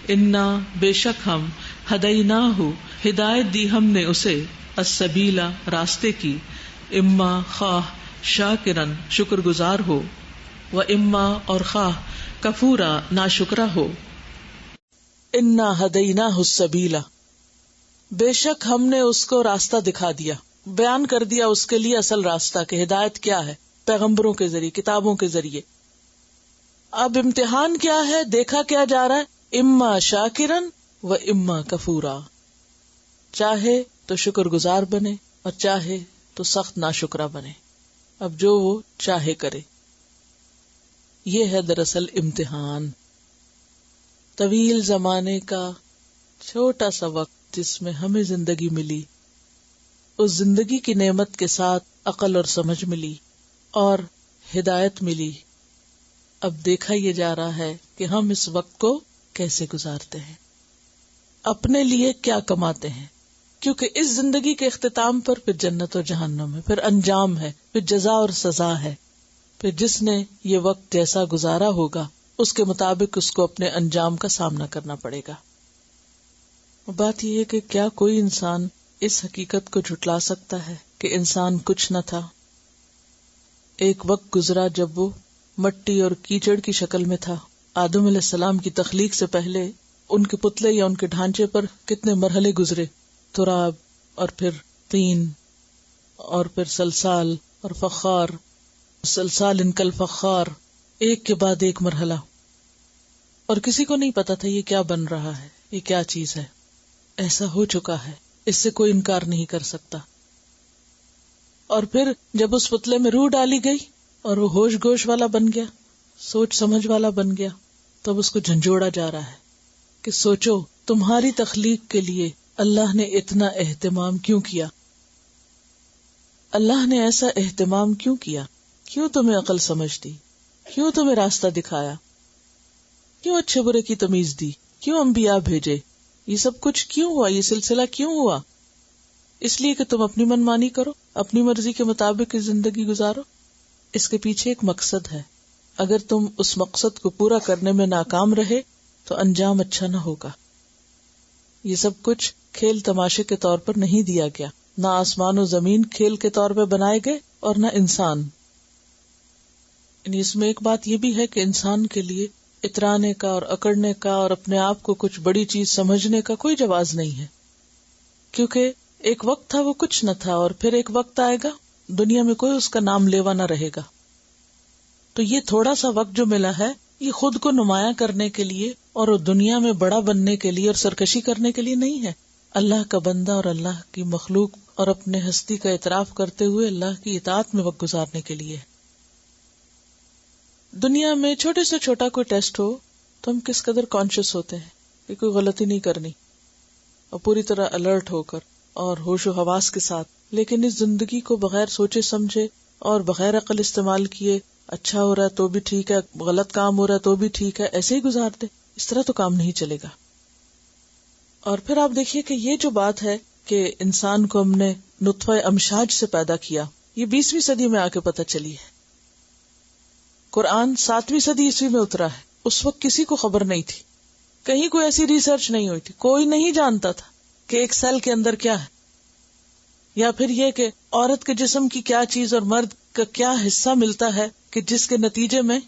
انا بے شک ہم ہدیناہ ہدایت دی ہم نے اسے السبیلا راستے کی اما خواہ شاکرن شکر گزار ہو و اما اور خواہ کفورا ناشکرا ہو. انا ہدیناہ السبیلا بے شک ہم نے اس کو راستہ دکھا دیا، بیان کر دیا اس کے لیے اصل راستہ کہ ہدایت کیا ہے، پیغمبروں کے ذریعے، کتابوں کے ذریعے. اب امتحان کیا ہے، دیکھا کیا جا رہا ہے، اما شاکرن و اما کفورا، چاہے تو شکر گزار بنے اور چاہے تو سخت ناشکرا بنے. اب جو وہ چاہے کرے. یہ ہے دراصل امتحان، طویل زمانے کا چھوٹا سا وقت جس میں ہمیں زندگی ملی، اس زندگی کی نعمت کے ساتھ عقل اور سمجھ ملی اور ہدایت ملی. اب دیکھا یہ جا رہا ہے کہ ہم اس وقت کو کیسے گزارتے ہیں، اپنے لیے کیا کماتے ہیں، کیونکہ اس زندگی کے اختتام پر پھر جنت اور جہنم ہے، پھر انجام ہے، پھر جزا اور سزا ہے. پھر جس نے یہ وقت جیسا گزارا ہوگا اس کے مطابق اس کو اپنے انجام کا سامنا کرنا پڑے گا. بات یہ ہے کہ کیا کوئی انسان اس حقیقت کو جھٹلا سکتا ہے کہ انسان کچھ نہ تھا؟ ایک وقت گزرا جب وہ مٹی اور کیچڑ کی شکل میں تھا. آدم علیہ السلام کی تخلیق سے پہلے ان کے پتلے یا ان کے ڈھانچے پر کتنے مرحلے گزرے، تراب اور پھر طین اور پھر سلسال اور فخار، سلسال انکل فخار، ایک کے بعد ایک مرحلہ. اور کسی کو نہیں پتا تھا یہ کیا بن رہا ہے، یہ کیا چیز ہے. ایسا ہو چکا ہے، اس سے کوئی انکار نہیں کر سکتا. اور پھر جب اس پتلے میں روح ڈالی گئی اور وہ ہوش گوش والا بن گیا، سوچ سمجھ والا بن گیا، تب اس کو جھنجھوڑا جا رہا ہے کہ سوچو تمہاری تخلیق کے لیے اللہ نے اتنا اہتمام کیوں کیا، اللہ نے ایسا اہتمام کیوں کیا، کیوں تمہیں عقل سمجھ دی، کیوں تمہیں راستہ دکھایا، کیوں اچھے برے کی تمیز دی، کیوں انبیاء بھیجے، یہ سب کچھ کیوں ہوا، یہ سلسلہ کیوں ہوا؟ اس لیے کہ تم اپنی من مانی کرو، اپنی مرضی کے مطابق زندگی گزارو. اس کے پیچھے ایک مقصد ہے. اگر تم اس مقصد کو پورا کرنے میں ناکام رہے تو انجام اچھا نہ ہوگا. یہ سب کچھ کھیل تماشے کے طور پر نہیں دیا گیا، نہ آسمان و زمین کھیل کے طور پہ بنائے گئے اور نہ انسان. یعنی اس میں ایک بات یہ بھی ہے کہ انسان کے لیے اترانے کا اور اکڑنے کا اور اپنے آپ کو کچھ بڑی چیز سمجھنے کا کوئی جواز نہیں ہے، کیونکہ ایک وقت تھا وہ کچھ نہ تھا اور پھر ایک وقت آئے گا دنیا میں کوئی اس کا نام لیوا نہ رہے گا. تو یہ تھوڑا سا وقت جو ملا ہے یہ خود کو نمایاں کرنے کے لیے اور دنیا میں بڑا بننے کے لیے اور سرکشی کرنے کے لیے نہیں ہے. اللہ کا بندہ اور اللہ کی مخلوق اور اپنے ہستی کا اعتراف کرتے ہوئے اللہ کی اطاعت میں وقت گزارنے کے لیے. دنیا میں چھوٹے سے چھوٹا کوئی ٹیسٹ ہو تو ہم کس قدر کانشیس ہوتے ہیں کہ کوئی غلطی نہیں کرنی اور پوری طرح الرٹ ہو کر اور ہوش و حواس کے ساتھ. لیکن اس زندگی کو بغیر سوچے سمجھے اور بغیر عقل استعمال کیے، اچھا ہو رہا ہے تو بھی ٹھیک ہے، غلط کام ہو رہا ہے تو بھی ٹھیک ہے، ایسے ہی گزار دے، اس طرح تو کام نہیں چلے گا. اور پھر آپ دیکھیے کہ یہ جو بات ہے کہ انسان کو ہم نے نطفہ امشاج سے پیدا کیا، یہ 20ویں صدی میں آ کے پتہ چلی ہے. قرآن 7ویں صدی عیسوی میں اترا ہے، اس وقت کسی کو خبر نہیں تھی، کہیں کوئی ایسی ریسرچ نہیں ہوئی تھی، کوئی نہیں جانتا تھا کہ ایک سیل کے اندر کیا ہے، یا پھر یہ کہ عورت کے جسم کی کیا چیز اور مرد کا کیا حصہ ملتا ہے کہ جس کے نتیجے میں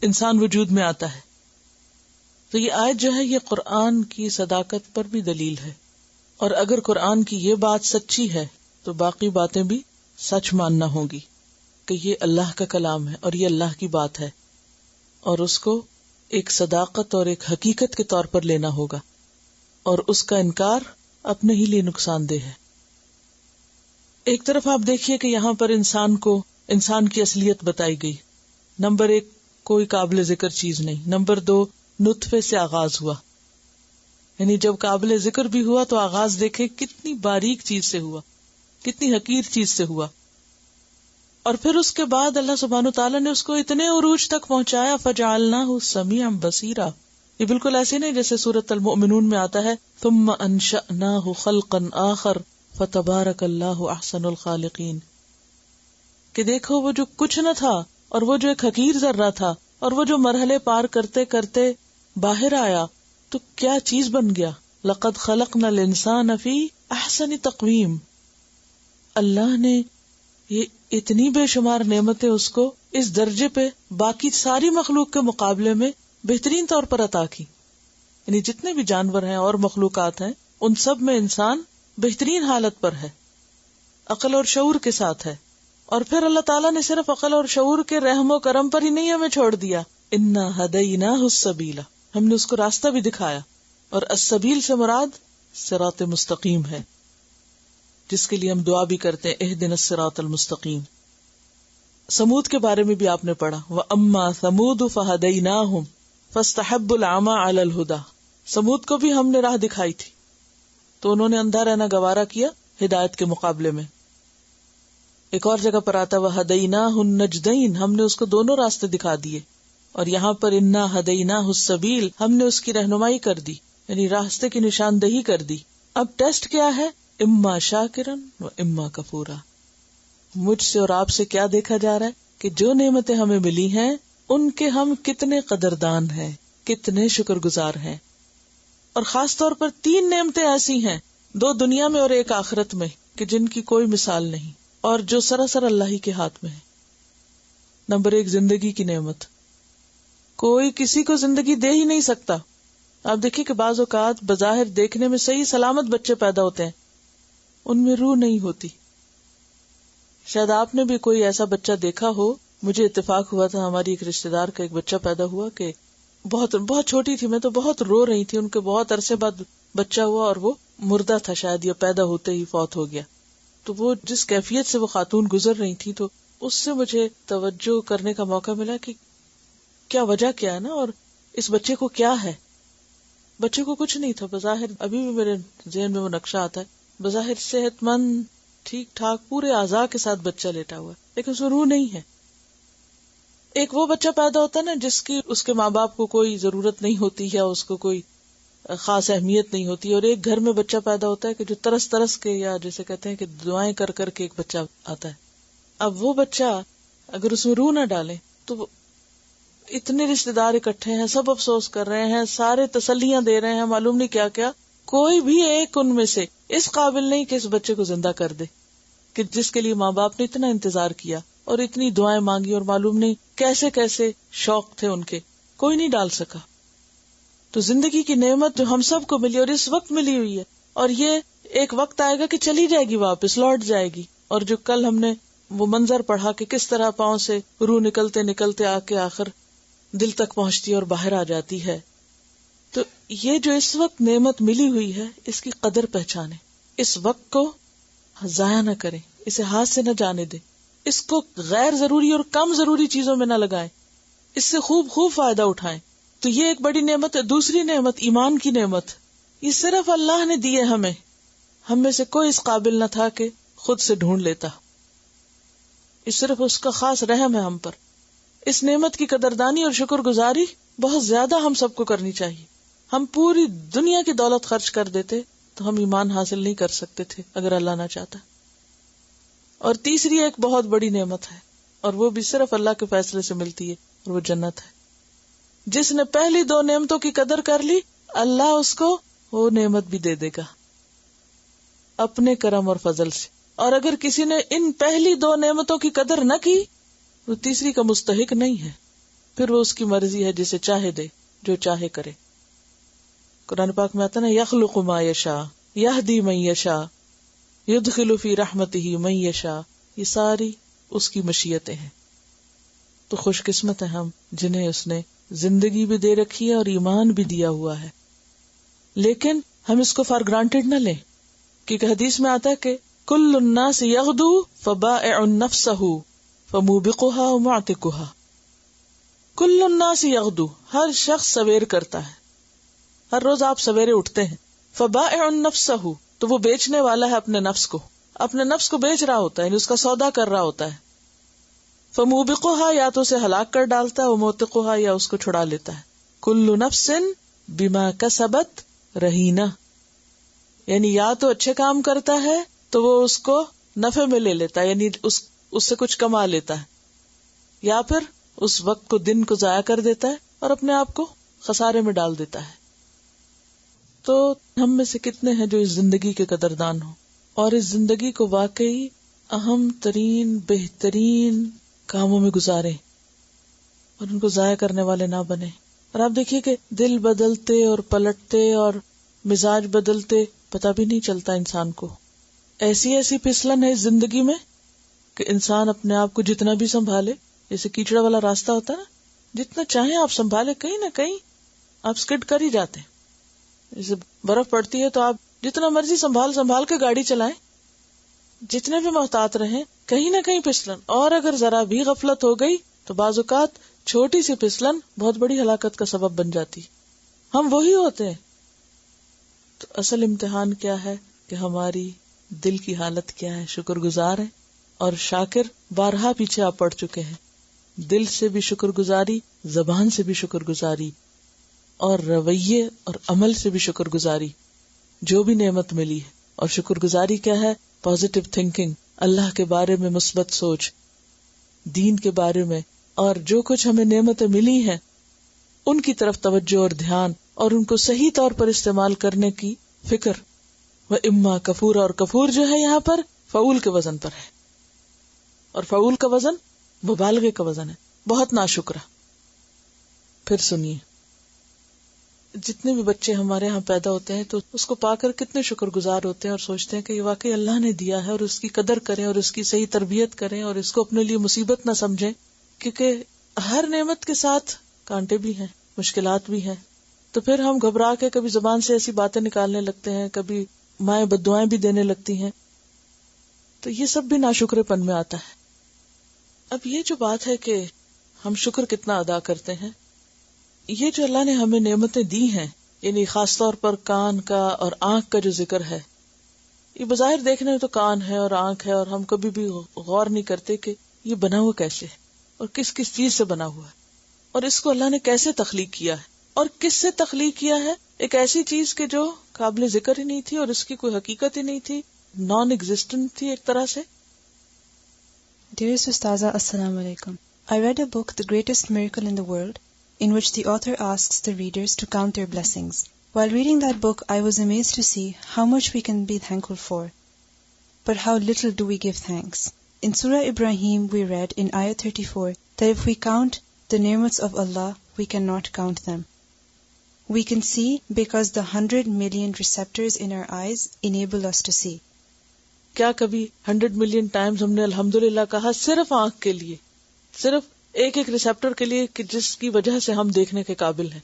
انسان وجود میں آتا ہے. تو یہ آیت جو ہے یہ قرآن کی صداقت پر بھی دلیل ہے، اور اگر قرآن کی یہ بات سچی ہے تو باقی باتیں بھی سچ ماننا ہوگی کہ یہ اللہ کا کلام ہے اور یہ اللہ کی بات ہے، اور اس کو ایک صداقت اور ایک حقیقت کے طور پر لینا ہوگا، اور اس کا انکار اپنے ہی لیے نقصان دہ ہے. ایک طرف آپ دیکھیے کہ یہاں پر انسان کو انسان کی اصلیت بتائی گئی. نمبر 1 کوئی قابل ذکر چیز نہیں. نمبر 2 نطفے سے آغاز ہوا، یعنی جب قابل ذکر بھی ہوا تو آغاز دیکھے کتنی باریک چیز سے ہوا، کتنی حقیر چیز سے ہوا. اور پھر اس کے بعد اللہ سبحانہ وتعالیٰ نے اس کو اتنے عروج تک پہنچایا، فجعلناہ سمیعا بصیرا. یہ بالکل ایسے نہیں جیسے سورۃ المؤمنون میں آتا ہے ثم انشأناہ خلقا آخر فتبارک اللہ احسن الخالقین، کہ دیکھو وہ جو کچھ نہ تھا اور وہ جو ایک حقیر ذرہ تھا اور وہ جو مرحلے پار کرتے کرتے باہر آیا، تو کیا چیز بن گیا. لقد خلقنا الانسان فی احسن تقویم. اللہ نے یہ اتنی بے شمار نعمتیں اس کو اس درجے پہ باقی ساری مخلوق کے مقابلے میں بہترین طور پر عطا کی. یعنی جتنے بھی جانور ہیں اور مخلوقات ہیں ان سب میں انسان بہترین حالت پر ہے، عقل اور شعور کے ساتھ ہے. اور پھر اللہ تعالیٰ نے صرف عقل اور شعور کے رحم و کرم پر ہی نہیں ہمیں چھوڑ دیا. انا ہدیناہ السبیل، ہم نے اس کو راستہ بھی دکھایا. اور السبیل سے مراد صراط مستقیم ہے، جس کے لیے ہم دعا بھی کرتے ہیں اہدنا الصراط المستقیم. سمود کے بارے میں بھی آپ نے پڑھا، وَأَمَّا ثَمُودُ فَهَدَيْنَاهُمْ فَاسْتَحَبُّوا الْعَمَى عَلَى الْهُدَى. سمود کو بھی ہم نے راہ دکھائی تھی تو انہوں نے اندھا رہنا گوارا کیا ہدایت کے مقابلے میں. ایک اور جگہ پر آتا وَهَدَيْنَاهُ النَّجْدَيْنِ، ہم نے اس کو دونوں راستے دکھا دیے. اور یہاں پر اِنَّا هَدَيْنَاهُ السَّبِيلَ، ہم نے اس کی رہنمائی کر دی، یعنی راستے کی نشاندہی کر دی. اب ٹیسٹ کیا ہے؟ اما شاکرن و اما کفورا. مجھ سے اور آپ سے کیا دیکھا جا رہا ہے کہ جو نعمتیں ہمیں ملی ہیں ان کے ہم کتنے قدردان ہیں، کتنے شکر گزار ہیں. اور خاص طور پر 3 نعمتیں ایسی ہیں، 2 دنیا میں اور 1 آخرت میں، کہ جن کی کوئی مثال نہیں اور جو سراسر اللہ ہی کے ہاتھ میں ہے. نمبر 1 زندگی کی نعمت. کوئی کسی کو زندگی دے ہی نہیں سکتا. آپ دیکھیں کہ بعض اوقات بظاہر دیکھنے میں صحیح سلامت بچے پیدا ہوتے ہیں، ان میں روح نہیں ہوتی. شاید آپ نے بھی کوئی ایسا بچہ دیکھا ہو. مجھے اتفاق ہوا تھا، ہماری ایک رشتے دار کا ایک بچہ پیدا ہوا کہ بہت چھوٹی تھی میں، تو بہت رو رہی تھی. ان کے بہت عرصے بعد بچہ ہوا اور وہ مردہ تھا، شاید یہ پیدا ہوتے ہی فوت ہو گیا. تو وہ جس کیفیت سے وہ خاتون گزر رہی تھی، تو اس سے مجھے توجہ کرنے کا موقع ملا کہ کیا وجہ کیا ہے نا، اور اس بچے کو کیا ہے. بچے کو کچھ نہیں تھا بظاہر، ابھی بھی میرے ذہن میں وہ نقشہ آتا ہے، بظاہر صحت مند ٹھیک ٹھاک پورے اعضاء کے ساتھ بچہ لیٹا ہوا ہے، لیکن اس میں روح نہیں ہے. ایک وہ بچہ پیدا ہوتا ہے نا جس کی اس کے ماں باپ کو کوئی ضرورت نہیں ہوتی یا اس کو کوئی خاص اہمیت نہیں ہوتی. اور ایک گھر میں بچہ پیدا ہوتا ہے کہ جو ترس ترس کے، یا جیسے کہتے ہیں کہ دعائیں کر کر کے ایک بچہ آتا ہے. اب وہ بچہ اگر اس میں روح نہ ڈالے تو اتنے رشتے دار اکٹھے ہیں، سب افسوس کر رہے ہیں، سارے تسلیاں دے رہے ہیں، معلوم نہیں کیا کیا، کوئی بھی ایک ان میں سے اس قابل نہیں کہ اس بچے کو زندہ کر دے، کہ جس کے لیے ماں باپ نے اتنا انتظار کیا اور اتنی دعائیں مانگی، اور معلوم نہیں کیسے کیسے شوق تھے ان کے، کوئی نہیں ڈال سکا. تو زندگی کی نعمت جو ہم سب کو ملی اور اس وقت ملی ہوئی ہے، اور یہ ایک وقت آئے گا کہ چلی جائے گی، واپس لوٹ جائے گی. اور جو کل ہم نے وہ منظر پڑھا کہ کس طرح پاؤں سے روح نکلتے نکلتے آ کے آخر دل تک پہنچتی ہے اور باہر آ جاتی ہے. تو یہ جو اس وقت نعمت ملی ہوئی ہے، اس کی قدر پہچانیں، اس وقت کو ضائع نہ کریں، اسے ہاتھ سے نہ جانے دیں، اس کو غیر ضروری اور کم ضروری چیزوں میں نہ لگائیں، اس سے خوب فائدہ اٹھائیں. تو یہ ایک بڑی نعمت ہے. دوسری نعمت ایمان کی نعمت، یہ صرف اللہ نے دی ہے ہمیں، ہم میں سے کوئی اس قابل نہ تھا کہ خود سے ڈھونڈ لیتا. یہ صرف اس کا خاص رحم ہے ہم پر. اس نعمت کی قدردانی اور شکر گزاری بہت زیادہ ہم سب کو کرنی چاہیے. ہم پوری دنیا کی دولت خرچ کر دیتے تو ہم ایمان حاصل نہیں کر سکتے تھے اگر اللہ نہ چاہتا. اور تیسری ایک بہت بڑی نعمت ہے، اور وہ بھی صرف اللہ کے فیصلے سے ملتی ہے، اور وہ جنت ہے. جس نے پہلی 2 نعمتوں کی قدر کر لی، اللہ اس کو وہ نعمت بھی دے دے گا اپنے کرم اور فضل سے. اور اگر کسی نے ان پہلی 2 نعمتوں کی قدر نہ کی، وہ تیسری کا مستحق نہیں ہے. پھر وہ اس کی مرضی ہے، جسے چاہے دے، جو چاہے کرے. قرآن پاک میں آتا نا یخلق ما یشاء یہدی من یشاء یدخل فی رحمتہ من یشاء، یہ ساری اس کی مشیتیں ہیں. تو خوش قسمت ہیں ہم جنہیں اس نے زندگی بھی دے رکھی ہے اور ایمان بھی دیا ہوا ہے. لیکن ہم اس کو فار گرانٹیڈ نہ لیں، کیونکہ حدیث میں آتا ہے کہ کل الناس یغدو فبائع نفسہ فموبقها ومعتقها. کل الناس یغدو، ہر شخص سویر کرتا ہے، ہر روز آپ سویرے اٹھتے ہیں. فبائع نفسہ، تو وہ بیچنے والا ہے اپنے نفس کو، اپنے نفس کو بیچ رہا ہوتا ہے، یعنی اس کا سودا کر رہا ہوتا ہے. فموبقها، یا تو اسے ہلاک کر ڈالتا ہے، وموتقها، یا اس کو چھڑا لیتا ہے. کل نفس بما کسبت رہینہ، یعنی یا تو اچھے کام کرتا ہے تو وہ اس کو نفع میں لے لیتا ہے، یعنی اس سے کچھ کما لیتا ہے، یا پھر اس وقت کو، دن کو ضائع کر دیتا ہے اور اپنے آپ کو خسارے میں ڈال دیتا ہے. تو ہم میں سے کتنے ہیں جو اس زندگی کے قدردان ہوں اور اس زندگی کو واقعی اہم ترین بہترین کاموں میں گزارے اور ان کو ضائع کرنے والے نہ بنے. اور آپ دیکھیے کہ دل بدلتے اور پلٹتے اور مزاج بدلتے پتہ بھی نہیں چلتا انسان کو. ایسی پھسلن ہے اس زندگی میں کہ انسان اپنے آپ کو جتنا بھی سنبھالے، جیسے کیچڑا والا راستہ ہوتا ہے نا، جتنا چاہیں آپ سنبھالے کہیں نہ کہیں آپ سکڈ کر ہی جاتے ہیں. جیسے برف پڑتی ہے تو آپ جتنا مرضی سنبھال کے گاڑی چلائیں، جتنے بھی محتاط رہیں، کہیں نہ کہیں پھسلن. اور اگر ذرا بھی غفلت ہو گئی تو بعض اوقات چھوٹی سی پھسلن بہت بڑی ہلاکت کا سبب بن جاتی. ہم وہی ہوتے ہیں. تو اصل امتحان کیا ہے کہ ہماری دل کی حالت کیا ہے. شکر گزار ہے اور شاکر بارہا پیچھے آپ پڑ چکے ہیں. دل سے بھی شکر گزاری، زبان سے بھی شکر گزاری، اور رویے اور عمل سے بھی شکر گزاری جو بھی نعمت ملی ہے. اور شکر گزاری کیا ہے؟ پازیٹیو تھنکنگ، اللہ کے بارے میں مثبت سوچ، دین کے بارے میں، اور جو کچھ ہمیں نعمتیں ملی ہیں ان کی طرف توجہ اور دھیان، اور ان کو صحیح طور پر استعمال کرنے کی فکر. وہ اما کفور، اور کفور جو ہے یہاں پر فعول کے وزن پر ہے، اور فعول کا وزن مبالغے کا وزن ہے، بہت ناشکرا. پھر سنیے، جتنے بھی بچے ہمارے ہاں پیدا ہوتے ہیں تو اس کو پا کر کتنے شکر گزار ہوتے ہیں اور سوچتے ہیں کہ یہ واقعی اللہ نے دیا ہے، اور اس کی قدر کریں اور اس کی صحیح تربیت کریں اور اس کو اپنے لیے مصیبت نہ سمجھیں، کیونکہ ہر نعمت کے ساتھ کانٹے بھی ہیں، مشکلات بھی ہیں. تو پھر ہم گھبرا کے کبھی زبان سے ایسی باتیں نکالنے لگتے ہیں، کبھی مائیں بددعائیں بھی دینے لگتی ہیں. تو یہ سب بھی ناشکرے پن میں آتا ہے. اب یہ جو بات ہے کہ ہم شکر کتنا ادا کرتے ہیں، یہ جو اللہ نے ہمیں نعمتیں دی ہیں، یعنی خاص طور پر کان کا اور آنکھ کا جو ذکر ہے، یہ بظاہر دیکھنے میں تو کان ہے اور آنکھ ہے، اور ہم کبھی بھی غور نہیں کرتے کہ یہ بنا ہوا کیسے ہے اور کس کس چیز سے بنا ہوا ہے، اور اس کو اللہ نے کیسے تخلیق کیا ہے اور کس سے تخلیق کیا ہے. ایک ایسی چیز کہ جو قابل ذکر ہی نہیں تھی اور اس کی کوئی حقیقت ہی نہیں تھی، نان ایگزسٹنٹ تھی ایک طرح سے. Dearest Ustaza, Assalamu alaikum. I read a book, The Greatest Miracle in the World, in which the author asks the readers to count their blessings. While reading that book, I was amazed to see how much we can be thankful for, but how little do we give thanks. In Surah Ibrahim, we read in Ayah 34 that if we count the ni'mats of Allah, we cannot count them. We can see because the 100 million receptors in our eyes enable us to see. کیا کبھی 100 million Times ہم نے الحمدللہ کہا صرف آنکھ کے لیے، صرف ایک ایک ریسپٹر کے لیے کہ جس کی وجہ سے ہم دیکھنے کے قابل ہیں.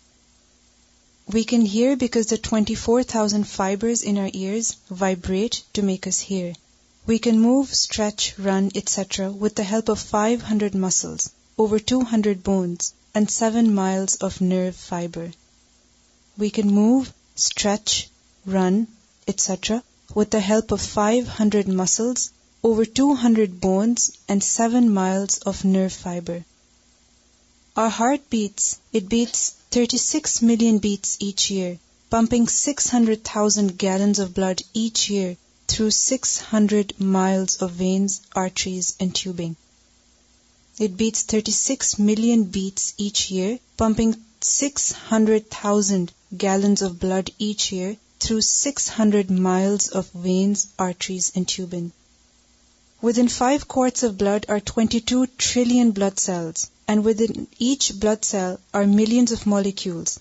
We can hear because the 24,000 fibers in our ears vibrate to make us hear. We can move, stretch, run, etc. with the help of 500 muscles, over 200 bones, and 7 miles of nerve fiber. We can move, stretch, run, etc. with the help of 500 muscles, over 200 bones, and 7 miles of nerve fiber. Our heart beats. It beats 36 million beats each year, pumping 600,000 gallons of blood each year through 600 miles of veins, arteries, and tubing. It beats 36 million beats each year, pumping 600,000 gallons of blood each year through 600 miles of veins, arteries, and tubing. Within 5 quarts of blood are 22 trillion blood cells, and within each blood cell are millions of molecules,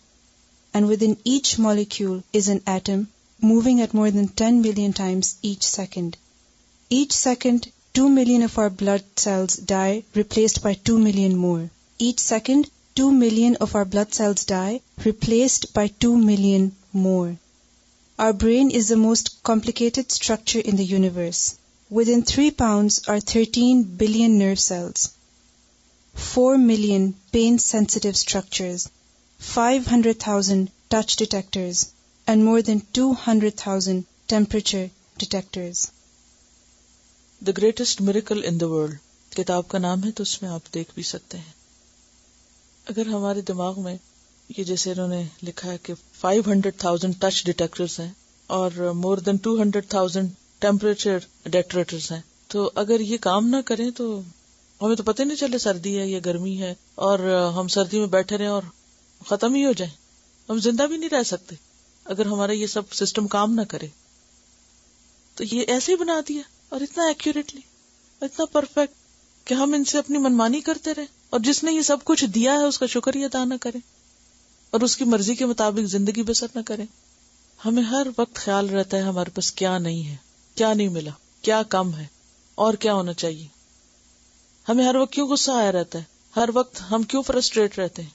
and within each molecule is an atom moving at more than 10 million times each second. Each second, 2 million of our blood cells die, replaced by 2 million more. Each second, 2 million of our blood cells die, replaced by 2 million more. Our brain is the most complicated structure in the universe. Within 3 pounds are 13 billion nerve cells, 4 million pain-sensitive structures, 500,000 touch detectors, and more than 200,000 temperature detectors. The Greatest Miracle in the World کتاب کا نام ہے، تو اس میں آپ دیکھ بھی سکتے ہیں. اگر ہمارے دماغ میں یہ جیسے انہوں نے لکھا ہے کہ 500,000 ٹچ ڈیٹیکٹرز ہیں اور more than 200,000 ٹیمپریچر ڈیٹیکٹرز ہیں، تو اگر یہ کام نہ کریں تو ہمیں تو پتہ نہیں چلے سردی ہے یا گرمی ہے، اور ہم سردی میں بیٹھے رہیں اور ختم ہی ہو جائیں، ہم زندہ بھی نہیں رہ سکتے. اگر ہمارا یہ سب سسٹم کام نہ کرے. تو یہ ایسے ہی بنا دیا اور اتنا ایکوریٹلی، اتنا پرفیکٹ کہ ہم ان سے اپنی منمانی کرتے رہے، اور جس نے یہ سب کچھ دیا ہے اس کا شکر ہی ادا نہ کریں اور اس کی مرضی کے مطابق زندگی بسر نہ کریں. ہمیں ہر وقت خیال رہتا ہے ہمارے پاس کیا نہیں ہے، کیا نہیں ملا، کیا کم ہے اور کیا ہونا چاہیے. ہمیں ہر وقت کیوں غصہ آیا رہتا ہے، ہر وقت ہم کیوں فرسٹریٹ رہتے ہیں،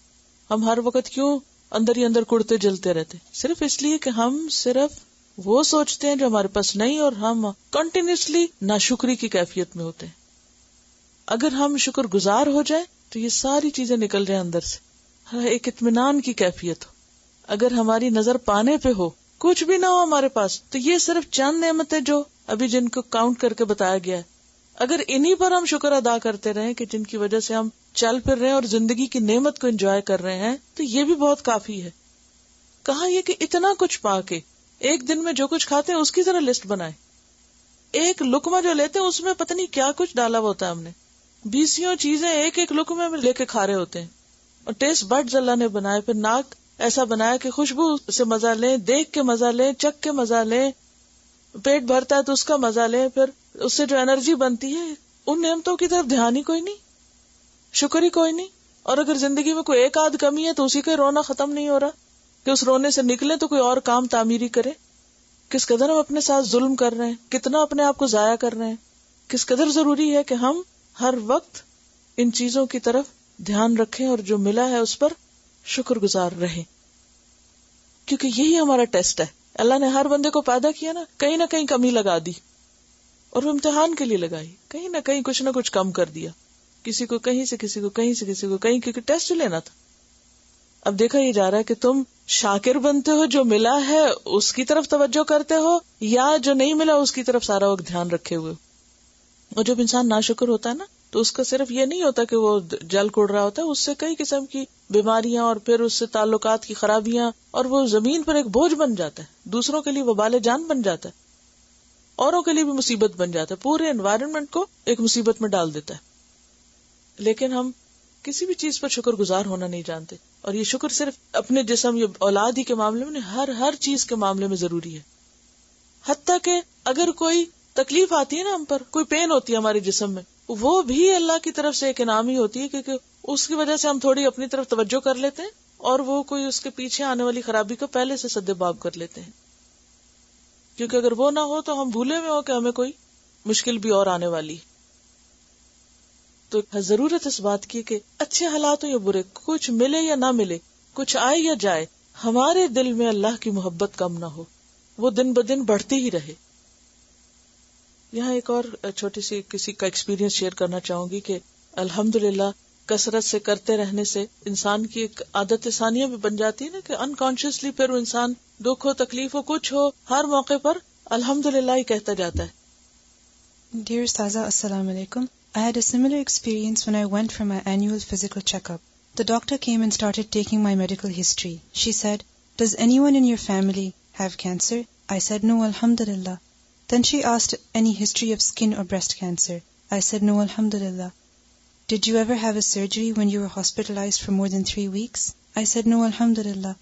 ہم ہر وقت کیوں اندر ہی اندر کڑتے جلتے رہتے ہیں، صرف اس لیے کہ ہم صرف وہ سوچتے ہیں جو ہمارے پاس نہیں، اور ہم کنٹینیوسلی ناشکری کی کیفیت میں ہوتے ہیں. اگر ہم شکر گزار ہو جائیں تو یہ ساری چیزیں نکل جائیں اندر سے، ایک اطمینان کی کیفیت ہو. اگر ہماری نظر پانے پہ ہو، کچھ بھی نہ ہو ہمارے پاس، تو یہ صرف چند نعمتیں جو ابھی جن کو کاؤنٹ کر کے بتایا گیا ہے، اگر انہی پر ہم شکر ادا کرتے رہیں کہ جن کی وجہ سے ہم چل پھر رہے ہیں اور زندگی کی نعمت کو انجوائے کر رہے ہیں، تو یہ بھی بہت کافی ہے. کہاں یہ کہ اتنا کچھ پا کے ایک دن میں جو کچھ کھاتے ہیں اس کی طرح لسٹ بنائے. ایک لقمہ جو لیتے ہیں اس میں پتہ نہیں کیا کچھ ڈالا ہوا ہوتا ہے، ہم نے 20 چیزیں ایک ایک لقمے میں لے کے کھا رہے ہوتے ہیں. اور ٹیسٹ بڈز اللہ نے بنائے، پھر ناک ایسا بنایا کہ خوشبو سے مزہ لیں، دیکھ کے مزہ لیں، چکھ کے مزہ لیں، پیٹ بھرتا ہے تو اس کا مزہ لیں، پھر اس سے جو انرجی بنتی ہے. ان نعمتوں کی طرف دھیان ہی کوئی نہیں، شکر ہی کوئی نہیں. اور اگر زندگی میں کوئی ایک آدھ کمی ہے تو اسی کا رونا ختم نہیں ہو رہا کہ اس رونے سے نکلے تو کوئی اور کام تعمیری کرے. کس قدر ہم اپنے ساتھ ظلم کر رہے ہیں، کتنا اپنے آپ کو ضائع کر رہے ہیں. کس قدر ضروری ہے کہ ہم ہر وقت ان چیزوں کی طرف دھیان رکھیں اور جو ملا ہے اس پر شکر گزار رہیں، کیونکہ یہی ہمارا ٹیسٹ ہے. اللہ نے ہر بندے کو پیدا کیا نا، کہیں نہ کہیں کمی لگا دی، اور وہ امتحان کے لیے لگائی، کہیں نہ کہیں کچھ نہ کچھ کم کر دیا، کسی کو کہیں سے، کسی کو کہیں سے، کسی کو کہیں، کیونکہ ٹیسٹ لینا تھا. اب دیکھا یہ جا رہا ہے کہ تم شاکر بنتے ہو، جو ملا ہے اس کی طرف توجہ کرتے ہو، یا جو نہیں ملا اس کی طرف سارا وقت دھیان رکھے ہوئے. اور جب انسان ناشکر ہوتا ہے نا تو اس کا صرف یہ نہیں ہوتا کہ وہ جل کوڑ رہا ہوتا ہے، اس سے کئی قسم کی بیماریاں اور پھر اس سے تعلقات کی خرابیاں، اور وہ زمین پر ایک بوجھ بن جاتا ہے، دوسروں کے لیے وبال جان بن جاتا ہے، اوروں کے لیے بھی مصیبت بن جاتا ہے، پورے انوائرمنٹ کو ایک مصیبت میں ڈال دیتا ہے. لیکن ہم کسی بھی چیز پر شکر گزار ہونا نہیں جانتے، اور یہ شکر صرف اپنے جسم یا اولاد ہی کے معاملے میں نہیں، ہر چیز کے معاملے میں ضروری ہے. حتیٰ کہ اگر کوئی تکلیف آتی ہے نا ہم پر، کوئی پین ہوتی ہے ہمارے جسم میں، وہ بھی اللہ کی طرف سے ایک انعام ہی ہوتی ہے، کیونکہ اس کی وجہ سے ہم تھوڑی اپنی طرف توجہ کر لیتے ہیں اور وہ کوئی اس کے پیچھے آنے والی خرابی کو پہلے سے سد باب کر لیتے ہیں. کیونکہ اگر وہ نہ ہو تو ہم بھولے میں ہو کہ ہمیں کوئی مشکل بھی اور آنے والی. تو ضرورت اس بات کی کہ اچھے حالات ہو یا برے، کچھ ملے یا نہ ملے، کچھ آئے یا جائے، ہمارے دل میں اللہ کی محبت کم نہ ہو، وہ دن بدن بڑھتی ہی رہے. یہاں ایک اور چھوٹی سی کسی کا ایکسپیرینس شیئر کرنا چاہوں گی کہ الحمدللہ کثرت سے کرتے رہنے سے انسان کی ایک عادت ثانیہ بھی بن جاتی ہے نا، کہ انکانشیسلی پھر وہ انسان دکھ ہو، تکلیف ہو، کچھ ہو، ہر موقع پر الحمدللہ ہی کہتا جاتا ہے. Dear Ustaza, Assalamu alaikum. I had a similar experience when I went for my annual physical checkup. The doctor came and started taking my medical history. She said, "Does anyone in your family have cancer?" I said, "No, alhamdulillah." Then she asked, "Any history of skin or breast cancer?" I said, "No, alhamdulillah." "Did you ever have a surgery when you were hospitalized for more than 3 weeks?" I said, "No, alhamdulillah."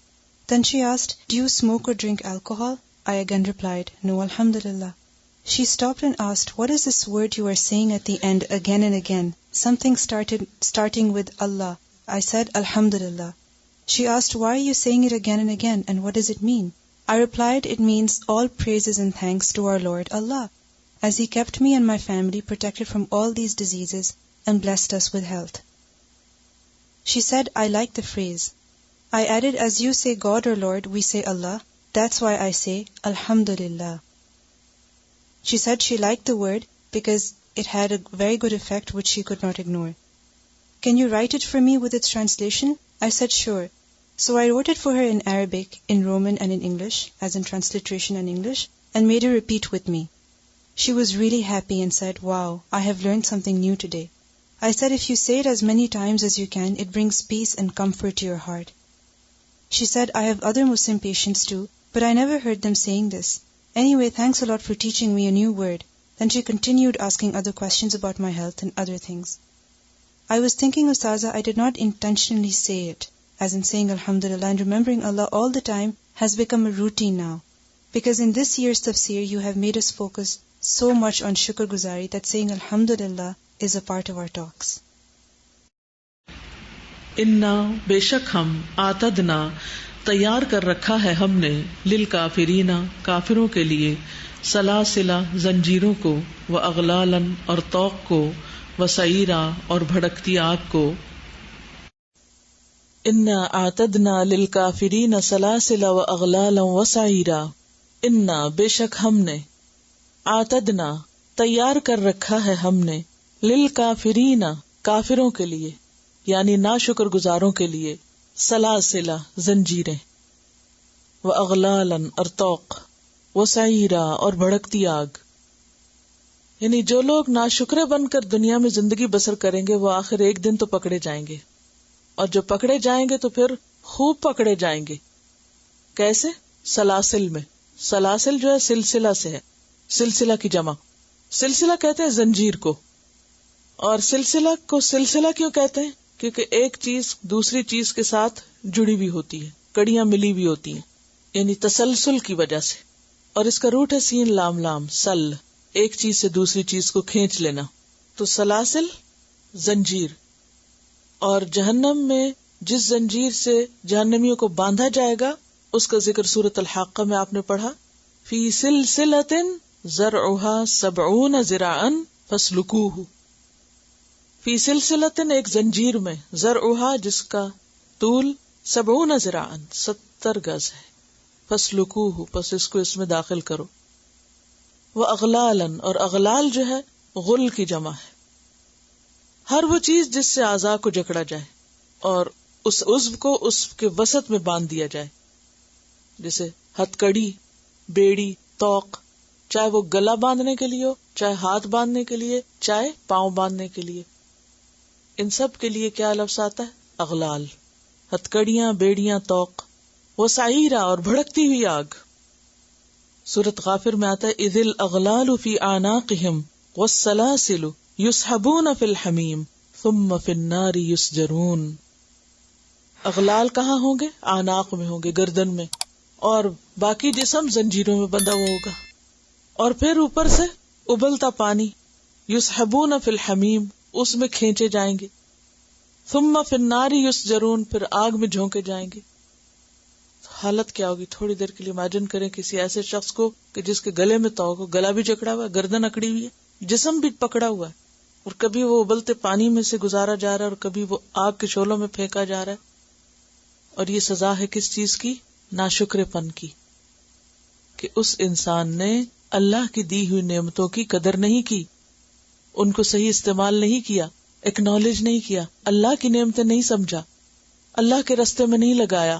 Then she asked, "Do you smoke or drink alcohol?" I again replied, "No, alhamdulillah." She stopped and asked, "What is this word you are saying at the end again and again? Something starting with Allah." I said, "Alhamdulillah." She asked, "Why are you saying it again and again, and what does it mean?" I replied, "It means all praises and thanks to our Lord Allah, as He kept me and my family protected from all these diseases and blessed us with health." She said, "I like the phrase." I added, "As you say God or Lord, we say Allah. That's why I say Alhamdulillah." She said she liked the word because it had a very good effect which she could not ignore. "Can you write it for me with its translation?" I said, "Sure." So I wrote it for her in Arabic, in Roman and in English, as in transliteration and English, and made her repeat with me. She was really happy and said, "Wow, I have learned something new today." I said, "If you say it as many times as you can, it brings peace and comfort to your heart." She said, "I have other Muslim patients too, but I never heard them saying this. Anyway, thanks a lot for teaching me a new word." Then she continued asking other questions about my health and other things. I was thinking, Ustaza, I did not intentionally say it, as in saying Alhamdulillah and remembering Allah all the time, has become a routine now. Because in this year's tafsir, you have made us focus so much on shukr guzari that saying Alhamdulillah is a part of our talks. انا بے شک ہم آتدنا تیار کر رکھا ہے ہم نے للکافرین کافروں کے لیے سلاسلا زنجیروں کو واغلالا اور طوق کو وسعیرا اور بھڑکتی آگ کو. انا اعتدنا للکافرین سلاسلا واغلالا وسعیرا. انا بے شک ہم نے اعتدنا تیار کر رکھا ہے ہم نے للکافرین کافروں کے لیے یعنی ناشکر گزاروں کے لیے سلاسلا زنجیریں واغلالا اور طوق وسعیرا اور بھڑکتی آگ. یعنی جو لوگ ناشکرے بن کر دنیا میں زندگی بسر کریں گے وہ آخر ایک دن تو پکڑے جائیں گے، اور جو پکڑے جائیں گے تو پھر خوب پکڑے جائیں گے. کیسے؟ سلاسل میں. سلاسل جو ہے سلسلہ سے ہے، سلسلہ کی جمع. سلسلہ کہتے ہیں زنجیر کو، اور سلسلہ کو سلسلہ کیوں کہتے ہیں؟ کیونکہ ایک چیز دوسری چیز کے ساتھ جڑی ہوئی ہوتی ہے، کڑیاں ملی ہوئی ہوتی ہیں، یعنی تسلسل کی وجہ سے. اور اس کا روٹ ہے سین لام لام سل، ایک چیز سے دوسری چیز کو کھینچ لینا. تو سلاسل زنجیر. اور جہنم میں جس زنجیر سے جہنمیوں کو باندھا جائے گا اس کا ذکر سورۃ الحاقہ میں آپ نے پڑھا، فی سلسلۃ ذرعها 70 ذراعا فاسلکوہ. فی سلسلۃ ایک زنجیر میں، ذرعها جس کا طول 70 ذراعا 70 گز ہے، فاسلکوہ پس اس کو اس میں داخل کرو. واغلالا اور اغلال جو ہے غل کی جمع ہے. ہر وہ چیز جس سے اعضاء کو جکڑا جائے اور اس عضو کو اس کے وسط میں باندھ دیا جائے، جیسے ہتکڑی، بیڑی، طوق، چاہے وہ گلا باندھنے کے لیے ہو، چاہے ہاتھ باندھنے کے لیے، چاہے پاؤں باندھنے کے لیے. ان سب کے لیے کیا لفظ آتا ہے؟ اغلال. ہتکڑیاں، بیڑیاں، طوق. وسعیرا اور بھڑکتی ہوئی آگ. سورۃ غافر میں آتا ہے اذ الاغلال فی اعناقہم والسلاسل یسحبون فی الحمیم ثم فی النار یسجرون. اغلال کہاں ہوں گے؟ اعناق میں ہوں گے، گردن میں، اور باقی جسم زنجیروں میں بندھا ہوا ہوگا. اور پھر اوپر سے ابلتا پانی، یسحبون فی الحمیم اس میں کھینچے جائیں گے. ثم فی النار یسجرون پھر آگ میں جھونکے جائیں گے. حالت کیا ہوگی؟ تھوڑی دیر کے لیے امیجن کریں کسی ایسے شخص کو کہ جس کے گلے میں طوق ہو، گلا بھی جکڑا ہوا ہے، گردن اکڑی ہوئی ہے، جسم بھی پکڑا ہوا ہے، اور کبھی وہ ابلتے پانی میں سے گزارا جا رہا ہے اور کبھی وہ آگ کے شعلوں میں پھینکا جا رہا ہے. اور یہ سزا ہے کس چیز کی؟ ناشکرے پن کی، کہ اس انسان نے اللہ کی دی ہوئی نعمتوں کی قدر نہیں کی، ان کو صحیح استعمال نہیں کیا، ایکنالج نہیں کیا، اللہ کی نعمتیں نہیں سمجھا، اللہ کے رستے میں نہیں لگایا.